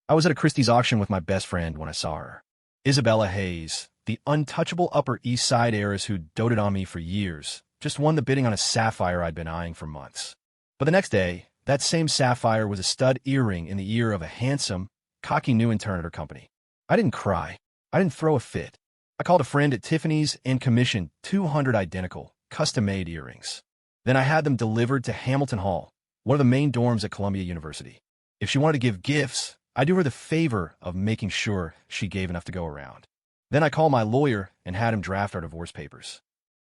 I was at a Christie's auction with my best friend when I saw her. Isabella Hayes, the untouchable Upper East Side heiress who doted on me for years, just won the bidding on a sapphire I'd been eyeing for months. But the next day, that same sapphire was a stud earring in the ear of a handsome, cocky new intern at her company. I didn't cry. I didn't throw a fit. I called a friend at Tiffany's and commissioned 200 identical, custom-made earrings. Then I had them delivered to Hamilton Hall, one of the main dorms at Columbia University. If she wanted to give gifts, I'd do her the favor of making sure she gave enough to go around. Then I called my lawyer and had him draft our divorce papers.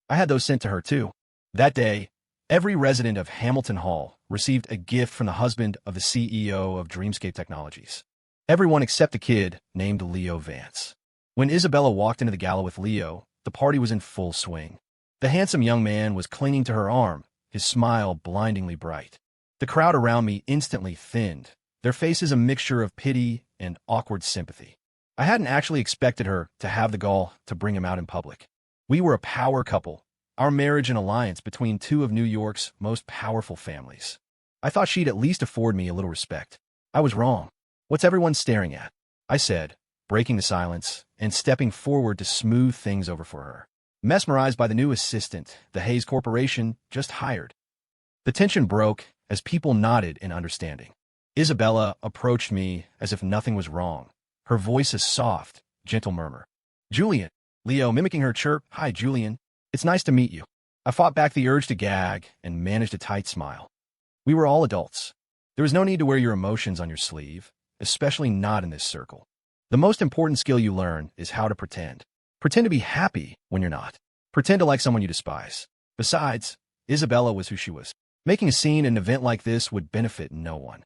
I had those sent to her, too. That day, every resident of Hamilton Hall received a gift from the husband of the CEO of Dreamscape Technologies. Everyone except the kid named Leo Vance. When Isabella walked into the gala with Leo, the party was in full swing. The handsome young man was clinging to her arm, his smile blindingly bright. The crowd around me instantly thinned, their faces a mixture of pity and awkward sympathy. I hadn't actually expected her to have the gall to bring him out in public. We were a power couple, our marriage an alliance between two of New York's most powerful families. I thought she'd at least afford me a little respect. I was wrong. "What's everyone staring at?" I said, breaking the silence and stepping forward to smooth things over for her. Mesmerized by the new assistant the Hayes Corporation just hired. The tension broke as people nodded in understanding. Isabella approached me as if nothing was wrong, her voice a soft, gentle murmur. "Julian," Leo mimicking her chirp, "Hi, Julian. It's nice to meet you." I fought back the urge to gag and managed a tight smile. We were all adults. There was no need to wear your emotions on your sleeve, especially not in this circle. The most important skill you learn is how to pretend. Pretend to be happy when you're not. Pretend to like someone you despise. Besides, Isabella was who she was. Making a scene at an event like this would benefit no one.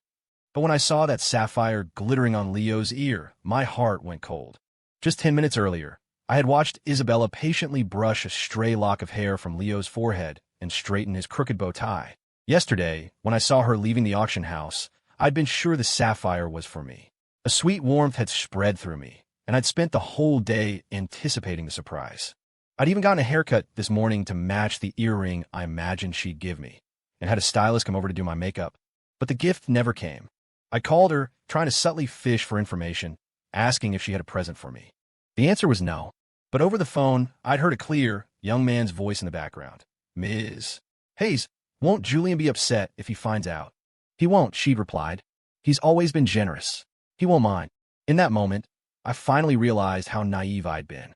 But when I saw that sapphire glittering on Leo's ear, my heart went cold. Just 10 minutes earlier, I had watched Isabella patiently brush a stray lock of hair from Leo's forehead and straighten his crooked bow tie. Yesterday, when I saw her leaving the auction house, I'd been sure the sapphire was for me. A sweet warmth had spread through me, and I'd spent the whole day anticipating the surprise. I'd even gotten a haircut this morning to match the earring I imagined she'd give me, and had a stylist come over to do my makeup. But the gift never came. I called her, trying to subtly fish for information, asking if she had a present for me. The answer was no. But over the phone, I'd heard a clear, young man's voice in the background. "Ms. Hayes, won't Julian be upset if he finds out?" "He won't," she'd replied. "He's always been generous. He won't mind." In that moment, I finally realized how naive I'd been.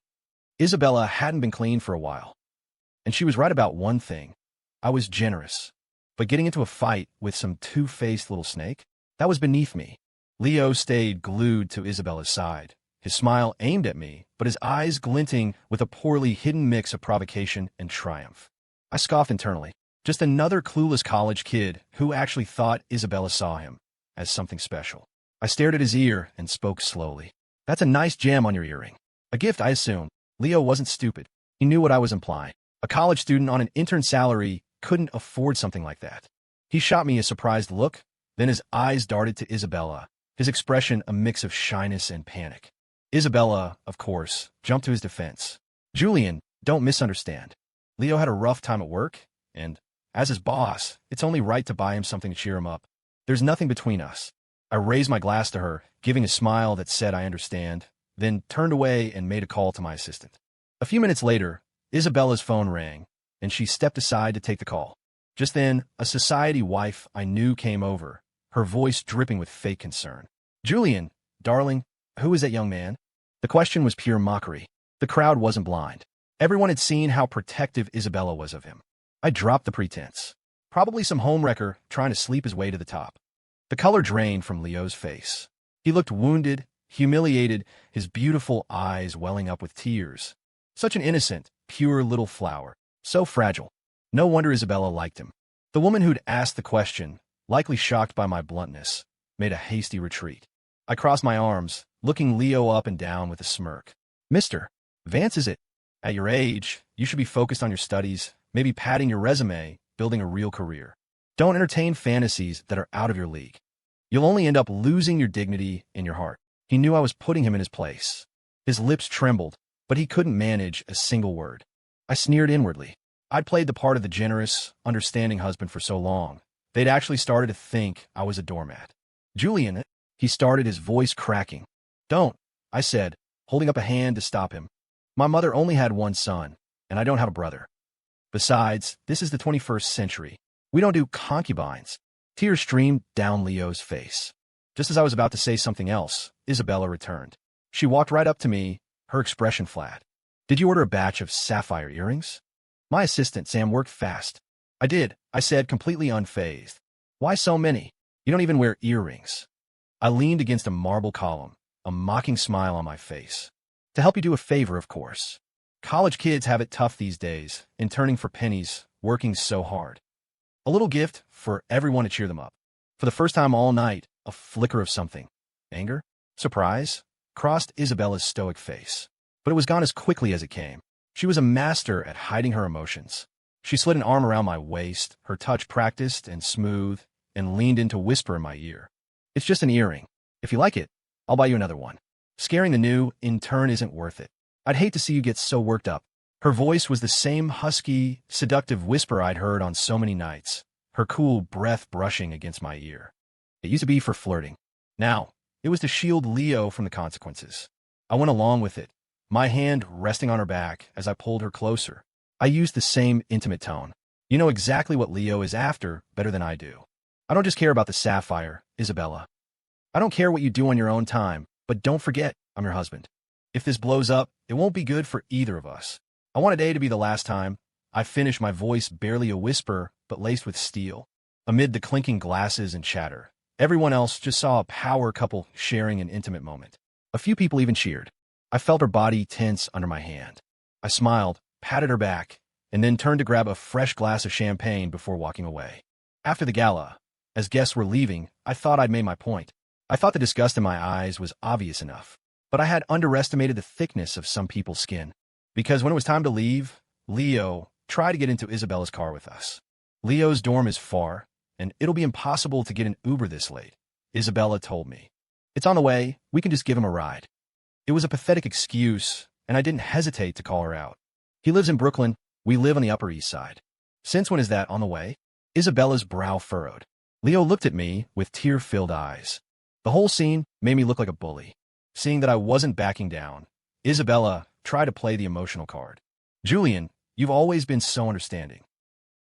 Isabella hadn't been clean for a while. And she was right about one thing. I was generous. But getting into a fight with some two-faced little snake? That was beneath me. Leo stayed glued to Isabella's side, his smile aimed at me, but his eyes glinting with a poorly hidden mix of provocation and triumph. I scoffed internally. Just another clueless college kid who actually thought Isabella saw him as something special. I stared at his ear and spoke slowly. "That's a nice gem on your earring." A gift, I assumed. Leo wasn't stupid. He knew what I was implying. A college student on an intern salary couldn't afford something like that. He shot me a surprised look, then his eyes darted to Isabella, his expression a mix of shyness and panic. Isabella, of course, jumped to his defense. "Julian, don't misunderstand. Leo had a rough time at work, and, as his boss, it's only right to buy him something to cheer him up. There's nothing between us." I raised my glass to her, giving a smile that said I understand, then turned away and made a call to my assistant. A few minutes later, Isabella's phone rang, and she stepped aside to take the call. Just then, a society wife I knew came over, her voice dripping with fake concern. "Julian, darling, who is that young man?" The question was pure mockery. The crowd wasn't blind. Everyone had seen how protective Isabella was of him. I dropped the pretense. Probably some homewrecker trying to sleep his way to the top. The color drained from Leo's face. He looked wounded, humiliated, his beautiful eyes welling up with tears. Such an innocent, pure little flower. So fragile. No wonder Isabella liked him. The woman who'd asked the question, likely shocked by my bluntness, made a hasty retreat. I crossed my arms, looking Leo up and down with a smirk. "Mr. Vance, is it? At your age, you should be focused on your studies, maybe padding your resume, building a real career. Don't entertain fantasies that are out of your league. You'll only end up losing your dignity and your heart." He knew I was putting him in his place. His lips trembled, but he couldn't manage a single word. I sneered inwardly. I'd played the part of the generous, understanding husband for so long, they'd actually started to think I was a doormat. "Julian, He started, his voice cracking. Don't, I said, holding up a hand to stop him. My mother only had one son, and I don't have a brother. Besides, this is the 21st century. We don't do concubines. Tears streamed down Leo's face. Just as I was about to say something else, Isabella returned. She walked right up to me, her expression flat. Did you order a batch of sapphire earrings? My assistant, Sam, worked fast. I did, I said, completely unfazed. Why so many? You don't even wear earrings. I leaned against a marble column, a mocking smile on my face. To help you do a favor, of course. College kids have it tough these days, interning for pennies, working so hard. A little gift for everyone to cheer them up. For the first time all night, a flicker of something. Anger? Surprise? Crossed Isabella's stoic face. But it was gone as quickly as it came. She was a master at hiding her emotions. She slid an arm around my waist, her touch practiced and smooth, and leaned in to whisper in my ear. It's just an earring. If you like it, I'll buy you another one. Scaring the new intern isn't worth it. I'd hate to see you get so worked up. Her voice was the same husky, seductive whisper I'd heard on so many nights, her cool breath brushing against my ear. It used to be for flirting. Now, it was to shield Leo from the consequences. I went along with it, my hand resting on her back as I pulled her closer. I used the same intimate tone. You know exactly what Leo is after better than I do. I don't just care about the sapphire, Isabella. I don't care what you do on your own time, but don't forget, I'm your husband. If this blows up, it won't be good for either of us. I want today to be the last time. I finished, my voice barely a whisper, but laced with steel. Amid the clinking glasses and chatter, everyone else just saw a power couple sharing an intimate moment. A few people even cheered. I felt her body tense under my hand. I smiled, patted her back, and then turned to grab a fresh glass of champagne before walking away. After the gala, as guests were leaving, I thought I'd made my point. I thought the disgust in my eyes was obvious enough. But I had underestimated the thickness of some people's skin. Because when it was time to leave, Leo tried to get into Isabella's car with us. Leo's dorm is far, and it'll be impossible to get an Uber this late, Isabella told me. It's on the way, we can just give him a ride. It was a pathetic excuse, and I didn't hesitate to call her out. He lives in Brooklyn, we live on the Upper East Side. Since when is that on the way? Isabella's brow furrowed. Leo looked at me with tear-filled eyes. The whole scene made me look like a bully. Seeing that I wasn't backing down, Isabella tried to play the emotional card. Julian, you've always been so understanding.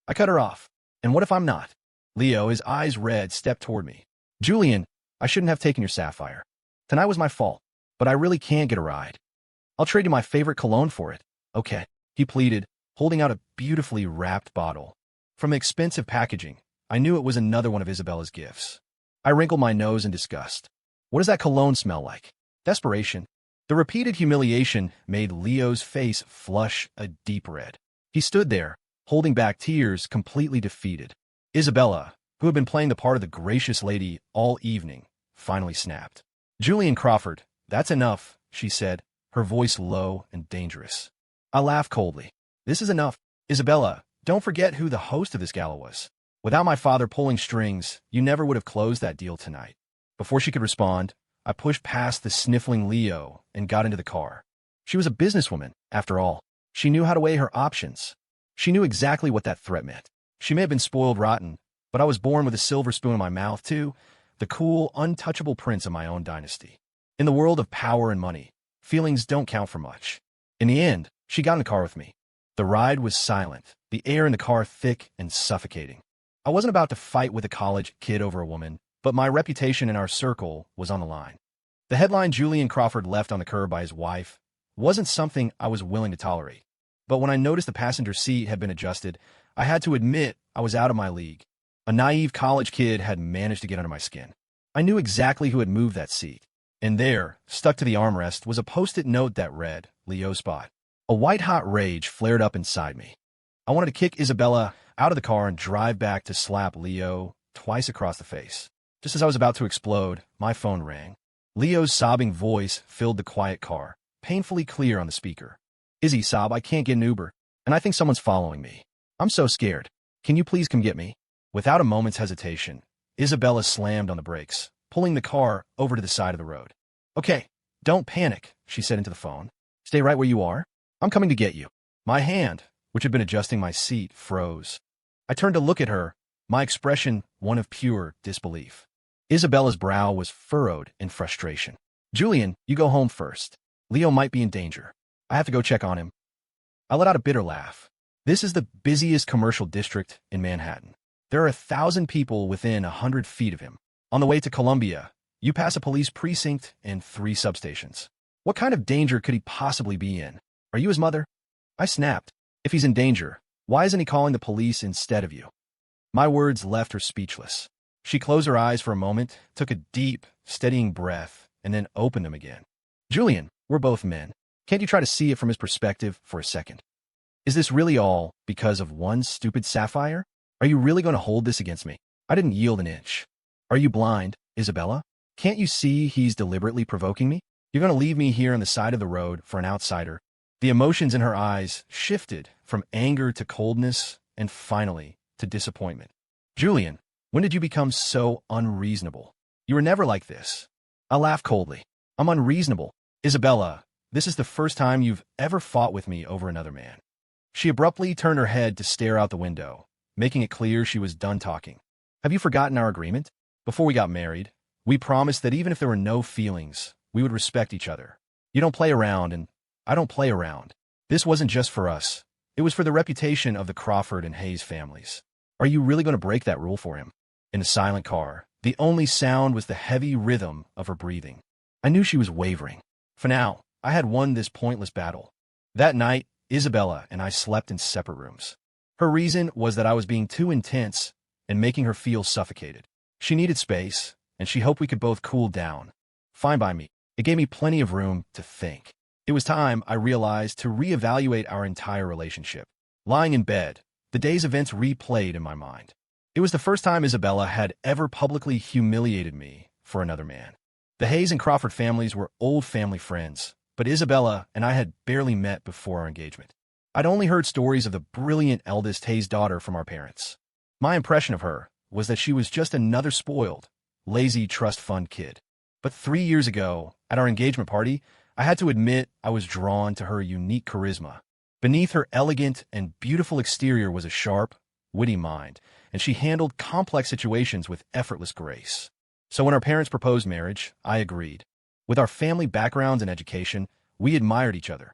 I cut her off. And what if I'm not? Leo, his eyes red, stepped toward me. Julian, I shouldn't have taken your sapphire. Tonight was my fault, but I really can't get a ride. I'll trade you my favorite cologne for it. Okay, he pleaded, holding out a beautifully wrapped bottle. From the expensive packaging, I knew it was another one of Isabella's gifts. I wrinkled my nose in disgust. What does that cologne smell like? Desperation. The repeated humiliation made Leo's face flush a deep red. He stood there, holding back tears, completely defeated. Isabella, who had been playing the part of the gracious lady all evening, finally snapped. Julian Crawford, that's enough, she said, her voice low and dangerous. I laughed coldly. This is enough. Isabella, don't forget who the host of this gala was. Without my father pulling strings, you never would have closed that deal tonight. Before she could respond, I pushed past the sniffling Leo and got into the car. She was a businesswoman, after all. She knew how to weigh her options. She knew exactly what that threat meant. She may have been spoiled rotten, but I was born with a silver spoon in my mouth too, the cool, untouchable prince of my own dynasty. In the world of power and money, feelings don't count for much. In the end, she got in the car with me. The ride was silent, the air in the car thick and suffocating. I wasn't about to fight with a college kid over a woman, but my reputation in our circle was on the line. The headline Julian Crawford left on the curb by his wife wasn't something I was willing to tolerate. But when I noticed the passenger seat had been adjusted, I had to admit I was out of my league. A naive college kid had managed to get under my skin. I knew exactly who had moved that seat. And there, stuck to the armrest, was a post-it note that read, Leo Spot. A white-hot rage flared up inside me. I wanted to kick Isabella out of the car and drive back to slap Leo twice across the face. Just as I was about to explode, my phone rang. Leo's sobbing voice filled the quiet car, painfully clear on the speaker. Izzy, sob, I can't get an Uber, and I think someone's following me. I'm so scared. Can you please come get me? Without a moment's hesitation, Isabella slammed on the brakes, pulling the car over to the side of the road. Okay, don't panic, she said into the phone. Stay right where you are. I'm coming to get you. My hand, which had been adjusting my seat, froze. I turned to look at her, my expression one of pure disbelief. Isabella's brow was furrowed in frustration. Julian, you go home first. Leo might be in danger. I have to go check on him. I let out a bitter laugh. This is the busiest commercial district in Manhattan. There are 1,000 people within 100 feet of him. On the way to Columbia, you pass a police precinct and 3 substations. What kind of danger could he possibly be in? Are you his mother? I snapped. If he's in danger, why isn't he calling the police instead of you? My words left her speechless. She closed her eyes for a moment, took a deep, steadying breath, and then opened them again. Julian, we're both men. Can't you try to see it from his perspective for a second? Is this really all because of one stupid sapphire? Are you really going to hold this against me? I didn't yield an inch. Are you blind, Isabella? Can't you see he's deliberately provoking me? You're going to leave me here on the side of the road for an outsider. The emotions in her eyes shifted from anger to coldness and finally to disappointment. Julian, when did you become so unreasonable? You were never like this. I laughed coldly. I'm unreasonable. Isabella, this is the first time you've ever fought with me over another man. She abruptly turned her head to stare out the window, making it clear she was done talking. Have you forgotten our agreement? Before we got married, we promised that even if there were no feelings, we would respect each other. You don't play around, and I don't play around. This wasn't just for us. It was for the reputation of the Crawford and Hayes families. Are you really going to break that rule for him? In the silent car, the only sound was the heavy rhythm of her breathing. I knew she was wavering. For now, I had won this pointless battle. That night, Isabella and I slept in separate rooms. Her reason was that I was being too intense and making her feel suffocated. She needed space, and she hoped we could both cool down. Fine by me. It gave me plenty of room to think. It was time, I realized, to reevaluate our entire relationship. Lying in bed, the day's events replayed in my mind. It was the first time Isabella had ever publicly humiliated me for another man. The Hayes and Crawford families were old family friends, but Isabella and I had barely met before our engagement. I'd only heard stories of the brilliant eldest Hayes daughter from our parents. My impression of her was that she was just another spoiled, lazy trust fund kid. But 3 years ago, at our engagement party, I had to admit I was drawn to her unique charisma. Beneath her elegant and beautiful exterior was a sharp, witty mind, and she handled complex situations with effortless grace. So when our parents proposed marriage, I agreed. With our family backgrounds and education, we admired each other.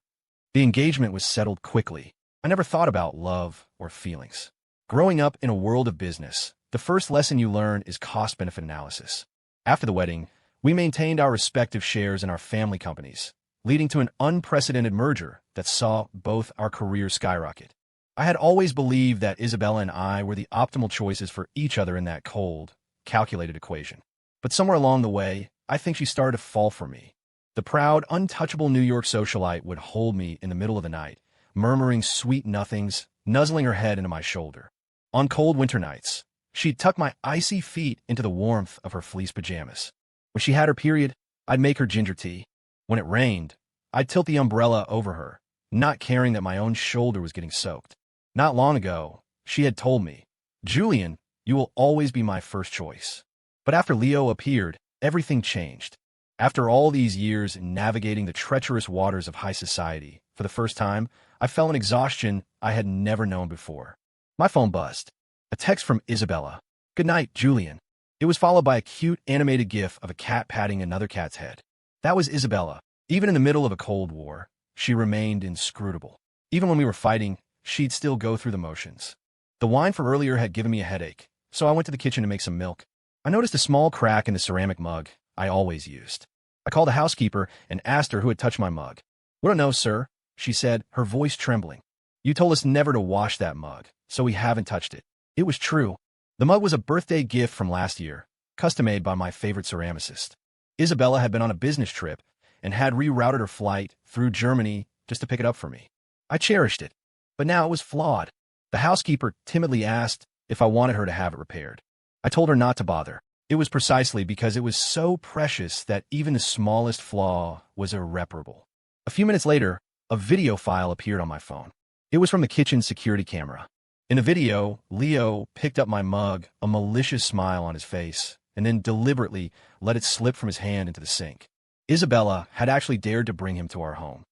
The engagement was settled quickly. I never thought about love or feelings. Growing up in a world of business, the first lesson you learn is cost-benefit analysis. After the wedding, we maintained our respective shares in our family companies, leading to an unprecedented merger that saw both our careers skyrocket. I had always believed that Isabella and I were the optimal choices for each other in that cold, calculated equation. But somewhere along the way, I think she started to fall for me. The proud, untouchable New York socialite would hold me in the middle of the night, murmuring sweet nothings, nuzzling her head into my shoulder. On cold winter nights, she'd tuck my icy feet into the warmth of her fleece pajamas. When she had her period, I'd make her ginger tea. When it rained, I'd tilt the umbrella over her, not caring that my own shoulder was getting soaked. Not long ago, she had told me, "Julian, you will always be my first choice." But after Leo appeared, everything changed. After all these years navigating the treacherous waters of high society, for the first time, I felt an exhaustion I had never known before. My phone buzzed. A text from Isabella. "Good night, Julian." It was followed by a cute animated gif of a cat patting another cat's head. That was Isabella. Even in the middle of a Cold War, she remained inscrutable. Even when we were fighting, she'd still go through the motions. The wine from earlier had given me a headache, so I went to the kitchen to make some milk. I noticed a small crack in the ceramic mug I always used. I called the housekeeper and asked her who had touched my mug. "We don't know, sir," she said, her voice trembling. "You told us never to wash that mug, so we haven't touched it." It was true. The mug was a birthday gift from last year, custom-made by my favorite ceramicist. Isabella had been on a business trip and had rerouted her flight through Germany just to pick it up for me. I cherished it, but now it was flawed. The housekeeper timidly asked if I wanted her to have it repaired. I told her not to bother. It was precisely because it was so precious that even the smallest flaw was irreparable. A few minutes later, a video file appeared on my phone. It was from the kitchen security camera. In the video, Leo picked up my mug, a malicious smile on his face, and then deliberately let it slip from his hand into the sink. Isabella had actually dared to bring him to our home.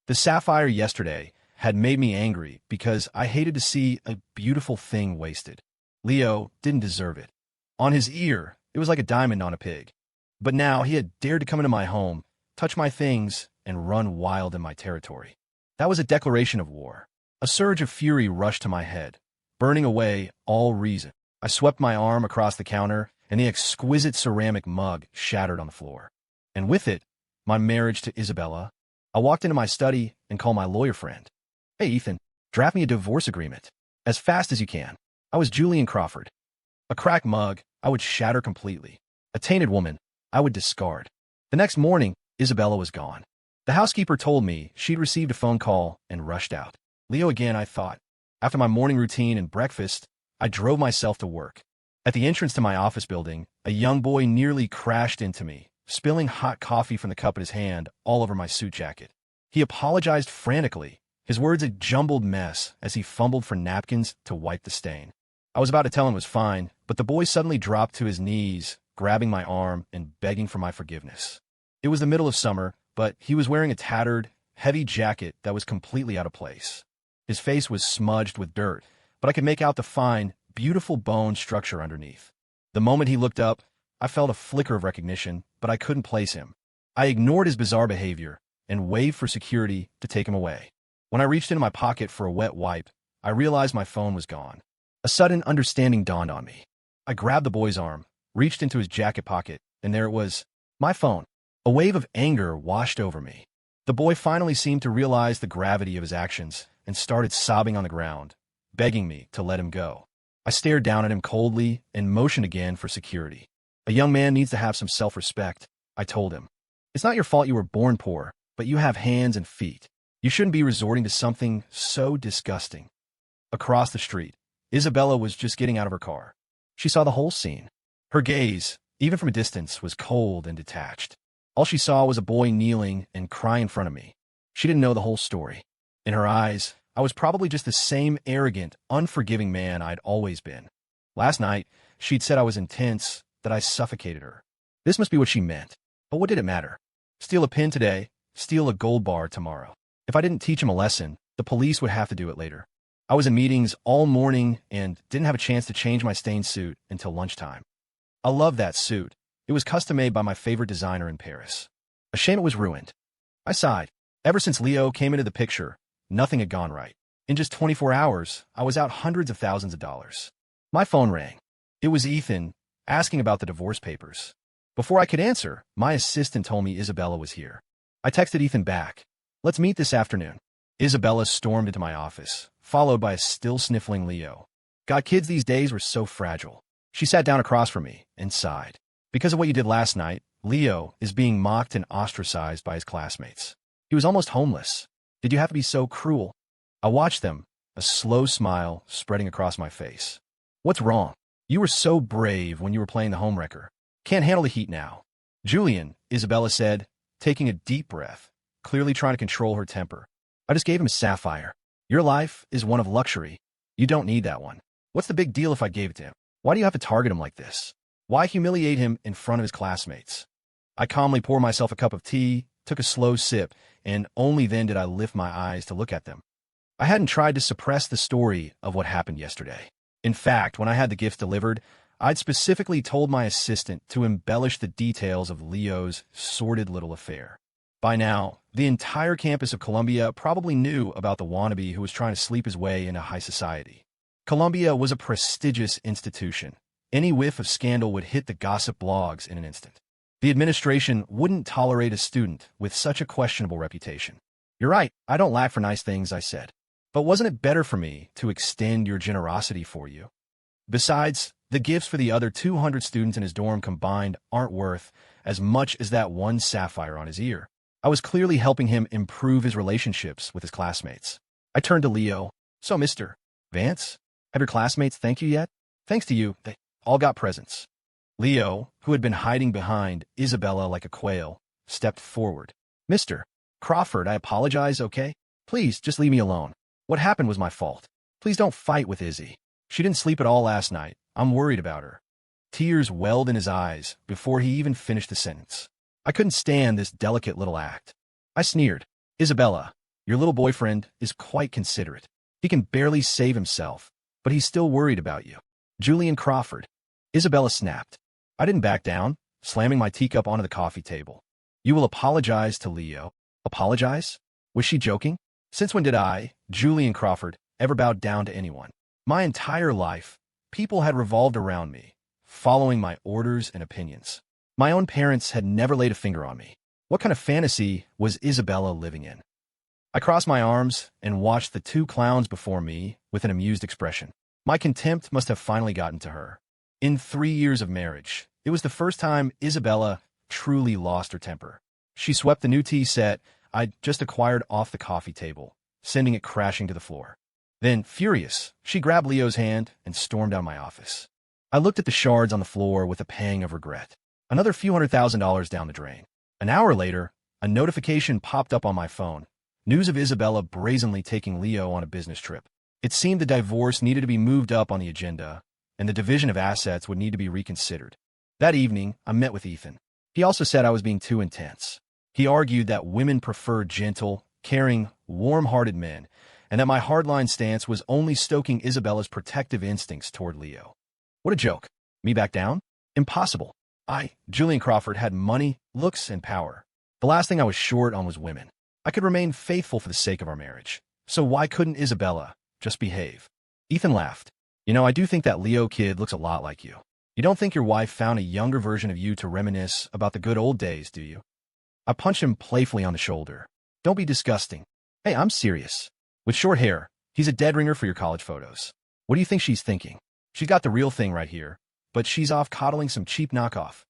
The sapphire yesterday had made me angry because I hated to see a beautiful thing wasted. Leo didn't deserve it. On his ear, It was like a diamond on a pig. But now he had dared to come into my home, touch my things, and run wild in my territory. That was a declaration of war. A surge of fury rushed to my head, burning away all reason. I swept my arm across the counter, and the exquisite ceramic mug shattered on the floor. And with it, my marriage to Isabella. I walked into my study and called my lawyer friend. "Hey, Ethan, draft me a divorce agreement. As fast as you can." I was Julian Crawford. A cracked mug, I would shatter completely. A tainted woman, I would discard. The next morning, Isabella was gone. The housekeeper told me she'd received a phone call and rushed out. Leo again, I thought. After my morning routine and breakfast, I drove myself to work. At the entrance to my office building, a young boy nearly crashed into me, spilling hot coffee from the cup in his hand all over my suit jacket. He apologized frantically, his words a jumbled mess as he fumbled for napkins to wipe the stain. I was about to tell him it was fine, but the boy suddenly dropped to his knees, grabbing my arm and begging for my forgiveness. It was the middle of summer, but he was wearing a tattered, heavy jacket that was completely out of place. His face was smudged with dirt, but I could make out the fine, beautiful bone structure underneath. The moment he looked up, I felt a flicker of recognition, but I couldn't place him. I ignored his bizarre behavior and waved for security to take him away. When I reached into my pocket for a wet wipe, I realized my phone was gone. A sudden understanding dawned on me. I grabbed the boy's arm, reached into his jacket pocket, and there it was, my phone. A wave of anger washed over me. The boy finally seemed to realize the gravity of his actions and started sobbing on the ground, begging me to let him go. I stared down at him coldly and motioned again for security. "A young man needs to have some self-respect," I told him. "It's not your fault you were born poor, but you have hands and feet. You shouldn't be resorting to something so disgusting." Across the street, Isabella was just getting out of her car. She saw the whole scene. Her gaze, even from a distance, was cold and detached. All she saw was a boy kneeling and crying in front of me. She didn't know the whole story. In her eyes, I was probably just the same arrogant, unforgiving man I'd always been. Last night, she'd said I was intense, that I suffocated her. This must be what she meant. But what did it matter? Steal a pin today, steal a gold bar tomorrow. If I didn't teach him a lesson, the police would have to do it later. I was in meetings all morning and didn't have a chance to change my stained suit until lunchtime. I love that suit. It was custom-made by my favorite designer in Paris. A shame it was ruined. I sighed. Ever since Leo came into the picture, nothing had gone right. In just 24 hours, I was out hundreds of thousands of dollars. My phone rang. It was Ethan, asking about the divorce papers. Before I could answer, my assistant told me Isabella was here. I texted Ethan back. "Let's meet this afternoon." Isabella stormed into my office, followed by a still-sniffling Leo. God, kids these days were so fragile. She sat down across from me and sighed. "Because of what you did last night, Leo is being mocked and ostracized by his classmates. He was almost homeless. Did you have to be so cruel?" I watched them, a slow smile spreading across my face. "What's wrong? You were so brave when you were playing the homewrecker. Can't handle the heat now." "Julian," Isabella said, taking a deep breath, clearly trying to control her temper. "I just gave him a sapphire. Your life is one of luxury. You don't need that one. What's the big deal if I gave it to him? Why do you have to target him like this? Why humiliate him in front of his classmates?" I calmly poured myself a cup of tea, took a slow sip, and only then did I lift my eyes to look at them. I hadn't tried to suppress the story of what happened yesterday. In fact, when I had the gifts delivered, I'd specifically told my assistant to embellish the details of Leo's sordid little affair. By now, the entire campus of Columbia probably knew about the wannabe who was trying to sleep his way into high society. Columbia was a prestigious institution. Any whiff of scandal would hit the gossip blogs in an instant. The administration wouldn't tolerate a student with such a questionable reputation. "You're right, I don't lack for nice things," I said. "But wasn't it better for me to extend your generosity for you? Besides, the gifts for the other 200 students in his dorm combined aren't worth as much as that one sapphire on his ear." I was clearly helping him improve his relationships with his classmates. I turned to Leo. "So, Mr. Vance, have your classmates thanked you yet?" "Thanks to you, they all got presents." Leo, who had been hiding behind Isabella like a quail, stepped forward. "Mr. Crawford, I apologize, okay? Please, just leave me alone. What happened was my fault. Please don't fight with Izzy. She didn't sleep at all last night. I'm worried about her." Tears welled in his eyes before he even finished the sentence. I couldn't stand this delicate little act. I sneered. "Isabella, your little boyfriend is quite considerate. He can barely save himself, but he's still worried about you." "Julian Crawford." Isabella snapped. I didn't back down, slamming my teacup onto the coffee table. You will apologize to Leo. Apologize? Was she joking? Since when did I, Julian Crawford, ever bow down to anyone? My entire life, people had revolved around me, following my orders and opinions. My own parents had never laid a finger on me. What kind of fantasy was Isabella living in? I crossed my arms and watched the two clowns before me with an amused expression. My contempt must have finally gotten to her. In 3 years of marriage, it was the first time Isabella truly lost her temper. She swept the new tea set I'd just acquired off the coffee table, sending it crashing to the floor. Then, furious, she grabbed Leo's hand and stormed out of my office. I looked at the shards on the floor with a pang of regret. Another few $100,000 down the drain. An hour later, a notification popped up on my phone. News of Isabella brazenly taking Leo on a business trip. It seemed the divorce needed to be moved up on the agenda, and the division of assets would need to be reconsidered. That evening, I met with Ethan. He also said I was being too intense. He argued that women prefer gentle, caring, warm-hearted men, and that my hardline stance was only stoking Isabella's protective instincts toward Leo. What a joke. Me back down? Impossible. I, Julian Crawford, had money, looks, and power. The last thing I was short on was women. I could remain faithful for the sake of our marriage. So why couldn't Isabella just behave? Ethan laughed. You know, I do think that Leo kid looks a lot like you. You don't think your wife found a younger version of you to reminisce about the good old days, do you? I punched him playfully on the shoulder. Don't be disgusting. Hey, I'm serious. With short hair, he's a dead ringer for your college photos. What do you think she's thinking? She's got the real thing right here, but she's off coddling some cheap knockoff.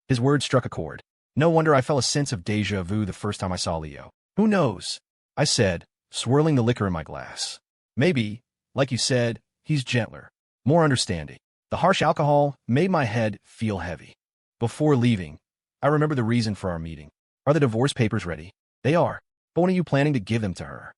His words struck a chord. No wonder I felt a sense of déjà vu the first time I saw Leo. Who knows? I said, swirling the liquor in my glass. Maybe, like you said, he's gentler, more understanding. The harsh alcohol made my head feel heavy. Before leaving, I remember the reason for our meeting. Are the divorce papers ready? They are. But when are you planning to give them to her?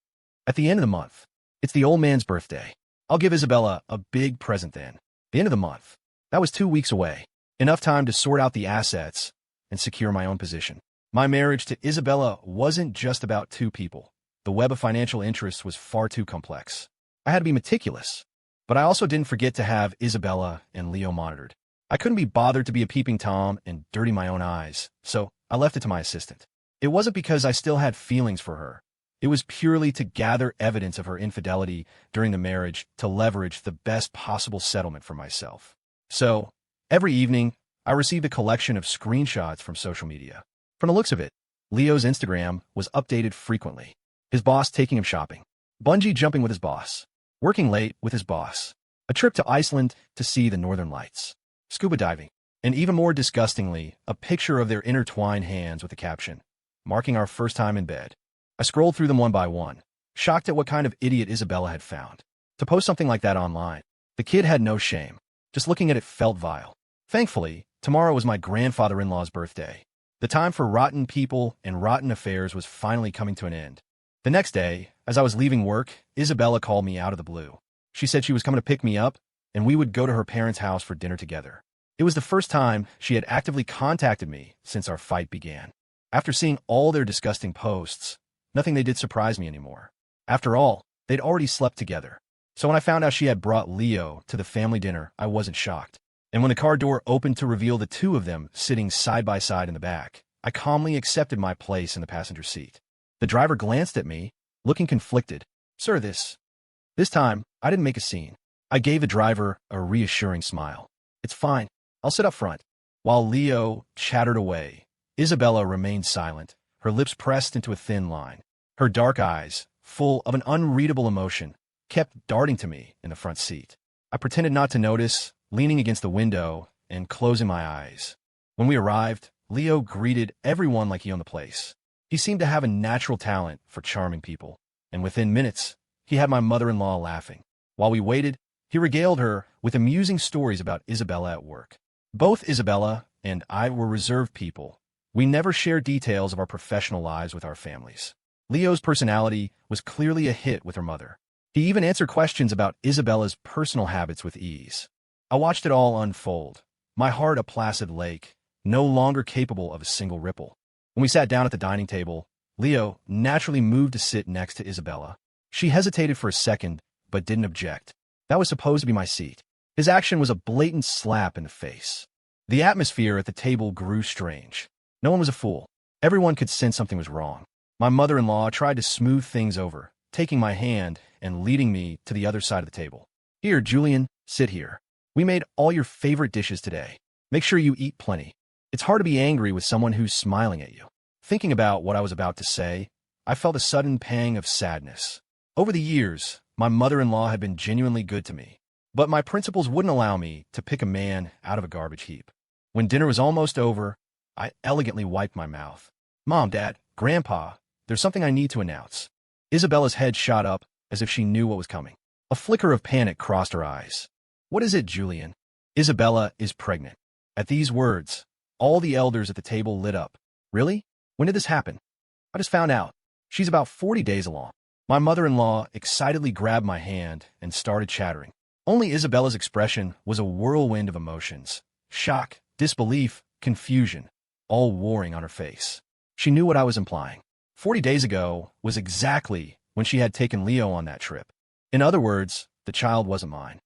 At the end of the month. It's the old man's birthday. I'll give Isabella a big present then. The end of the month. That was 2 weeks away. Enough time to sort out the assets and secure my own position. My marriage to Isabella wasn't just about two people. The web of financial interests was far too complex. I had to be meticulous, but I also didn't forget to have Isabella and Leo monitored. I couldn't be bothered to be a peeping Tom and dirty my own eyes, so I left it to my assistant. It wasn't because I still had feelings for her. It was purely to gather evidence of her infidelity during the marriage to leverage the best possible settlement for myself. So, every evening, I received a collection of screenshots from social media. From the looks of it, Leo's Instagram was updated frequently. His boss taking him shopping. Bungee jumping with his boss. Working late with his boss. A trip to Iceland to see the northern lights. Scuba diving. And even more disgustingly, a picture of their intertwined hands with a caption, marking our first time in bed. I scrolled through them one by one, shocked at what kind of idiot Isabella had found. To post something like that online. The kid had no shame. Just looking at it felt vile. Thankfully, tomorrow was my grandfather-in-law's birthday. The time for rotten people and rotten affairs was finally coming to an end. The next day, as I was leaving work, Isabella called me out of the blue. She said she was coming to pick me up, and we would go to her parents' house for dinner together. It was the first time she had actively contacted me since our fight began. After seeing all their disgusting posts, nothing they did surprised me anymore. After all, they'd already slept together. So when I found out she had brought Leo to the family dinner, I wasn't shocked. And when the car door opened to reveal the two of them sitting side by side in the back, I calmly accepted my place in the passenger seat. The driver glanced at me, looking conflicted. Sir, this time, I didn't make a scene. I gave the driver a reassuring smile. It's fine. I'll sit up front. While Leo chattered away, Isabella remained silent, her lips pressed into a thin line. Her dark eyes, full of an unreadable emotion, kept darting to me in the front seat. I pretended not to notice, leaning against the window and closing my eyes. When we arrived, Leo greeted everyone like he owned the place. He seemed to have a natural talent for charming people, and within minutes, he had my mother-in-law laughing. While we waited, he regaled her with amusing stories about Isabella at work. Both Isabella and I were reserved people. We never shared details of our professional lives with our families. Leo's personality was clearly a hit with her mother. He even answered questions about Isabella's personal habits with ease. I watched it all unfold, my heart a placid lake, no longer capable of a single ripple. When we sat down at the dining table, Leo naturally moved to sit next to Isabella. She hesitated for a second, but didn't object. That was supposed to be my seat. His action was a blatant slap in the face. The atmosphere at the table grew strange. No one was a fool. Everyone could sense something was wrong. My mother-in-law tried to smooth things over, taking my hand and leading me to the other side of the table. Here, Julian, sit here. We made all your favorite dishes today. Make sure you eat plenty. It's hard to be angry with someone who's smiling at you. Thinking about what I was about to say, I felt a sudden pang of sadness. Over the years, my mother-in-law had been genuinely good to me, but my principles wouldn't allow me to pick a man out of a garbage heap. When dinner was almost over, I elegantly wiped my mouth. Mom, Dad, Grandpa, there's something I need to announce. Isabella's head shot up as if she knew what was coming. A flicker of panic crossed her eyes. What is it, Julian? Isabella is pregnant. At these words, all the elders at the table lit up. Really? When did this happen? I just found out. She's about 40 days along. My mother-in-law excitedly grabbed my hand and started chattering. Only Isabella's expression was a whirlwind of emotions. Shock, disbelief, confusion, all warring on her face. She knew what I was implying. 40 days ago was exactly when she had taken Leo on that trip. In other words, the child wasn't mine.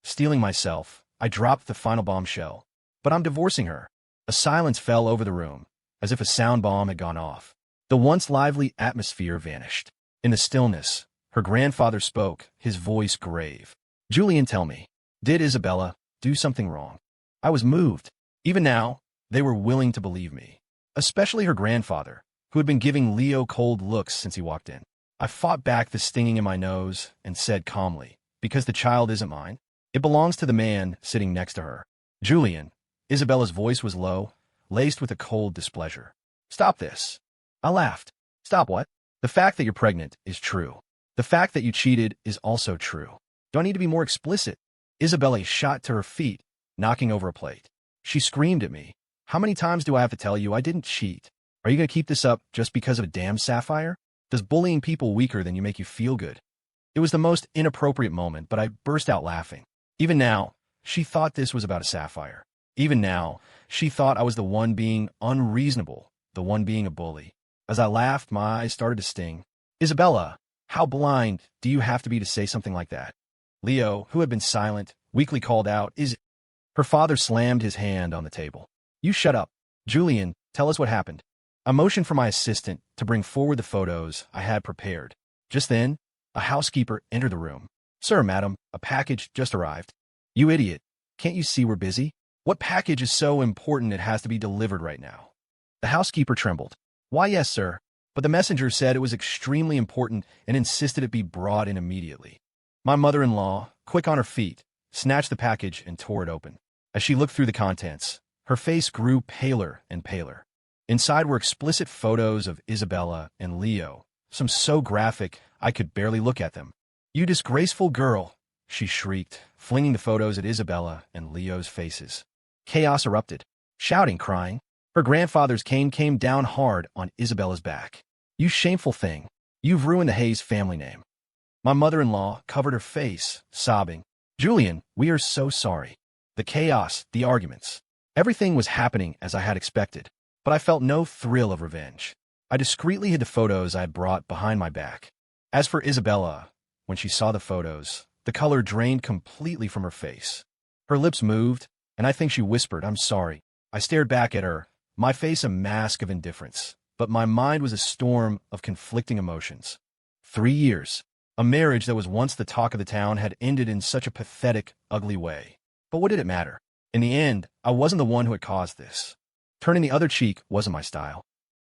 Steeling myself, I dropped the final bombshell. But I'm divorcing her. A silence fell over the room, as if a sound bomb had gone off. The once lively atmosphere vanished. In the stillness, her grandfather spoke, his voice grave. Julian, tell me, did Isabella do something wrong? I was moved. Even now, they were willing to believe me. Especially her grandfather, who had been giving Leo cold looks since he walked in. I fought back the stinging in my nose and said calmly, because the child isn't mine. It belongs to the man sitting next to her. Julian. Isabella's voice was low, laced with a cold displeasure. Stop this. I laughed. Stop what? The fact that you're pregnant is true. The fact that you cheated is also true. Do I need to be more explicit? Isabella shot to her feet, knocking over a plate. She screamed at me. How many times do I have to tell you I didn't cheat? Are you going to keep this up just because of a damn sapphire? Does bullying people weaker than you make you feel good? It was the most inappropriate moment, but I burst out laughing. Even now, she thought this was about a sapphire. Even now, she thought I was the one being unreasonable, the one being a bully. As I laughed, my eyes started to sting. Isabella, how blind do you have to be to say something like that? Leo, who had been silent, weakly called out, Her father slammed his hand on the table. You shut up. Julian, tell us what happened. I motioned for my assistant to bring forward the photos I had prepared. Just then, a housekeeper entered the room. Sir, madam, a package just arrived. You idiot. Can't you see we're busy? What package is so important it has to be delivered right now? The housekeeper trembled. Why, yes, sir. But the messenger said it was extremely important and insisted it be brought in immediately. My mother-in-law, quick on her feet, snatched the package and tore it open. As she looked through the contents, her face grew paler and paler. Inside were explicit photos of Isabella and Leo, some so graphic I could barely look at them. You disgraceful girl, she shrieked, flinging the photos at Isabella and Leo's faces. Chaos erupted. Shouting, crying. Her grandfather's cane came down hard on Isabella's back. You shameful thing. You've ruined the Hayes family name. My mother-in-law covered her face, sobbing. Julian, we are so sorry. The chaos, the arguments. Everything was happening as I had expected, but I felt no thrill of revenge. I discreetly hid the photos I had brought behind my back. As for Isabella, when she saw the photos, the color drained completely from her face. Her lips moved, and I think she whispered, I'm sorry. I stared back at her, my face a mask of indifference, but my mind was a storm of conflicting emotions. 3 years. A marriage that was once the talk of the town had ended in such a pathetic, ugly way. But what did it matter? In the end, I wasn't the one who had caused this. Turning the other cheek wasn't my style.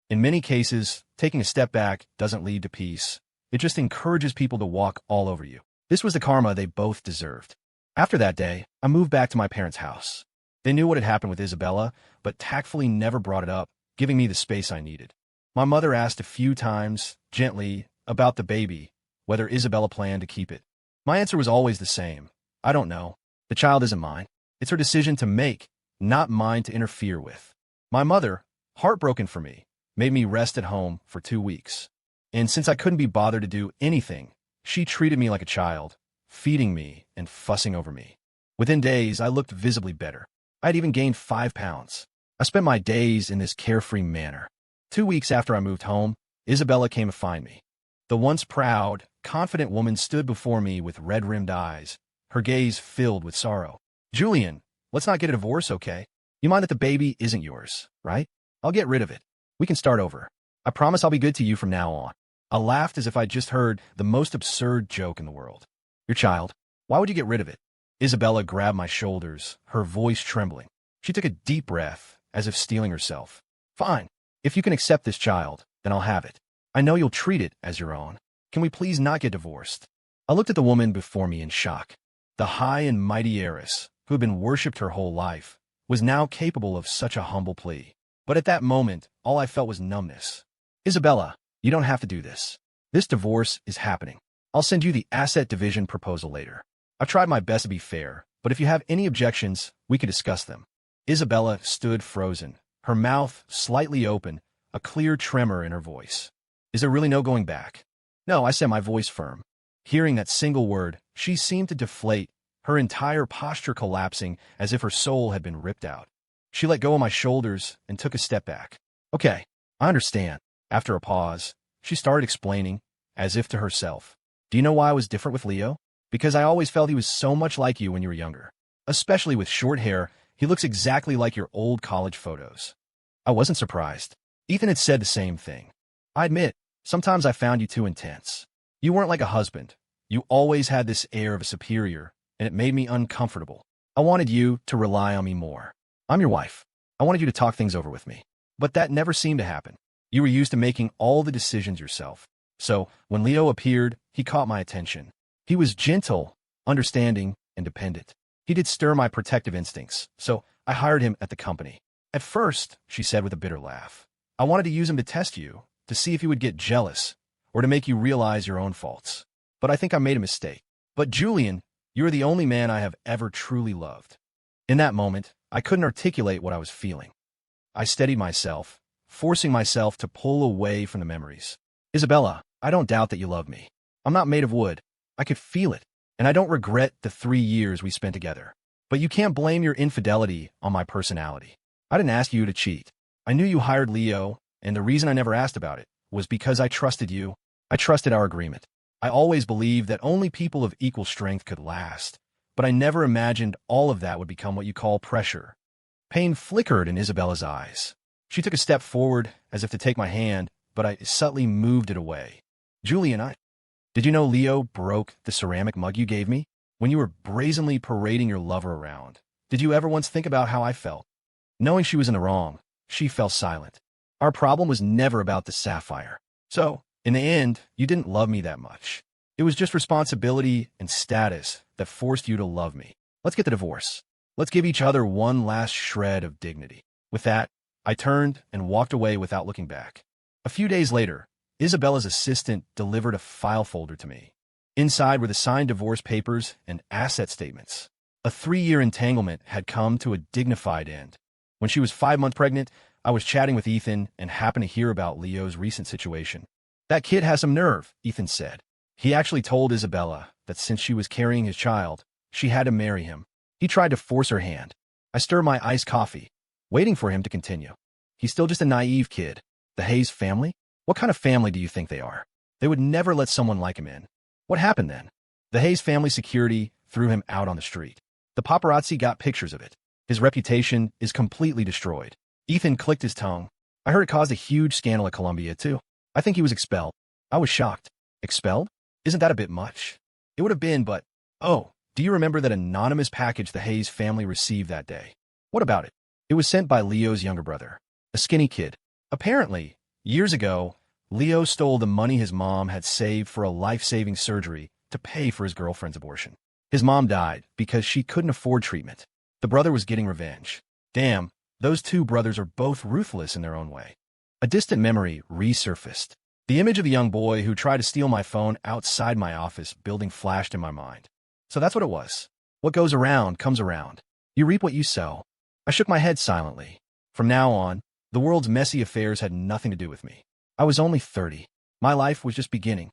In many cases, taking a step back doesn't lead to peace. It just encourages people to walk all over you. This was the karma they both deserved. After that day, I moved back to my parents' house. They knew what had happened with Isabella, but tactfully never brought it up, giving me the space I needed. My mother asked a few times, gently, about the baby, whether Isabella planned to keep it. My answer was always the same. I don't know. The child isn't mine. It's her decision to make, not mine to interfere with. My mother, heartbroken for me, made me rest at home for 2 weeks. And since I couldn't be bothered to do anything, she treated me like a child, feeding me and fussing over me. Within days, I looked visibly better. I'd even gained 5 pounds. I spent my days in this carefree manner. 2 weeks after I moved home, Isabella came to find me. The once proud, confident woman stood before me with red-rimmed eyes, her gaze filled with sorrow. Julian, let's not get a divorce, okay? You mind that the baby isn't yours, right? I'll get rid of it. We can start over. I promise I'll be good to you from now on. I laughed as if I'd just heard the most absurd joke in the world. Your child? Why would you get rid of it? Isabella grabbed my shoulders, her voice trembling. She took a deep breath, as if steeling herself. Fine. If you can accept this child, then I'll have it. I know you'll treat it as your own. Can we please not get divorced? I looked at the woman before me in shock. The high and mighty heiress, who had been worshipped her whole life, was now capable of such a humble plea. But at that moment, all I felt was numbness. Isabella, you don't have to do this. This divorce is happening. I'll send you the asset division proposal later. I've tried my best to be fair, but if you have any objections, we could discuss them. Isabella stood frozen, her mouth slightly open, a clear tremor in her voice. Is there really no going back? No, I said, my voice firm. Hearing that single word, she seemed to deflate, her entire posture collapsing as if her soul had been ripped out. She let go of my shoulders and took a step back. Okay, I understand. After a pause, she started explaining, as if to herself. Do you know why I was different with Leo? Because I always felt he was so much like you when you were younger. Especially with short hair, he looks exactly like your old college photos. I wasn't surprised. Ethan had said the same thing. I admit, sometimes I found you too intense. You weren't like a husband. You always had this air of a superior, and it made me uncomfortable. I wanted you to rely on me more. I'm your wife. I wanted you to talk things over with me. But that never seemed to happen. You were used to making all the decisions yourself. So, when Leo appeared, he caught my attention. He was gentle, understanding, and dependent. He did stir my protective instincts, so I hired him at the company. At first, she said with a bitter laugh, I wanted to use him to test you, to see if you would get jealous, or to make you realize your own faults. But I think I made a mistake. But Julian, you are the only man I have ever truly loved. In that moment, I couldn't articulate what I was feeling. I steadied myself, forcing myself to pull away from the memories. Isabella, I don't doubt that you love me. I'm not made of wood. I could feel it, and I don't regret the 3 years we spent together. But you can't blame your infidelity on my personality. I didn't ask you to cheat. I knew you hired Leo, and the reason I never asked about it was because I trusted you. I trusted our agreement. I always believed that only people of equal strength could last, but I never imagined all of that would become what you call pressure. Pain flickered in Isabella's eyes. She took a step forward, as if to take my hand, but I subtly moved it away. Julian, did you know Leo broke the ceramic mug you gave me? When you were brazenly parading your lover around, did you ever once think about how I felt? Knowing she was in the wrong, she fell silent. Our problem was never about the sapphire. So, in the end, you didn't love me that much. It was just responsibility and status that forced you to love me. Let's get the divorce. Let's give each other one last shred of dignity. With that, I turned and walked away without looking back. A few days later, Isabella's assistant delivered a file folder to me. Inside were the signed divorce papers and asset statements. A 3-year entanglement had come to a dignified end. When she was 5 months pregnant, I was chatting with Ethan and happened to hear about Leo's recent situation. That kid has some nerve, Ethan said. He actually told Isabella that since she was carrying his child, she had to marry him. He tried to force her hand. I stirred my iced coffee, waiting for him to continue. He's still just a naive kid. The Hayes family? What kind of family do you think they are? They would never let someone like him in. What happened then? The Hayes family security threw him out on the street. The paparazzi got pictures of it. His reputation is completely destroyed. Ethan clicked his tongue. I heard it caused a huge scandal at Columbia, too. I think he was expelled. I was shocked. Expelled? Isn't that a bit much? It would have been, but... Oh, do you remember that anonymous package the Hayes family received that day? What about it? It was sent by Leo's younger brother, a skinny kid. Apparently, years ago, Leo stole the money his mom had saved for a life-saving surgery to pay for his girlfriend's abortion. His mom died because she couldn't afford treatment. The brother was getting revenge. Damn, those two brothers are both ruthless in their own way. A distant memory resurfaced. The image of the young boy who tried to steal my phone outside my office building flashed in my mind. So that's what it was. What goes around comes around. You reap what you sow. I shook my head silently. From now on, the world's messy affairs had nothing to do with me. I was only 30. My life was just beginning.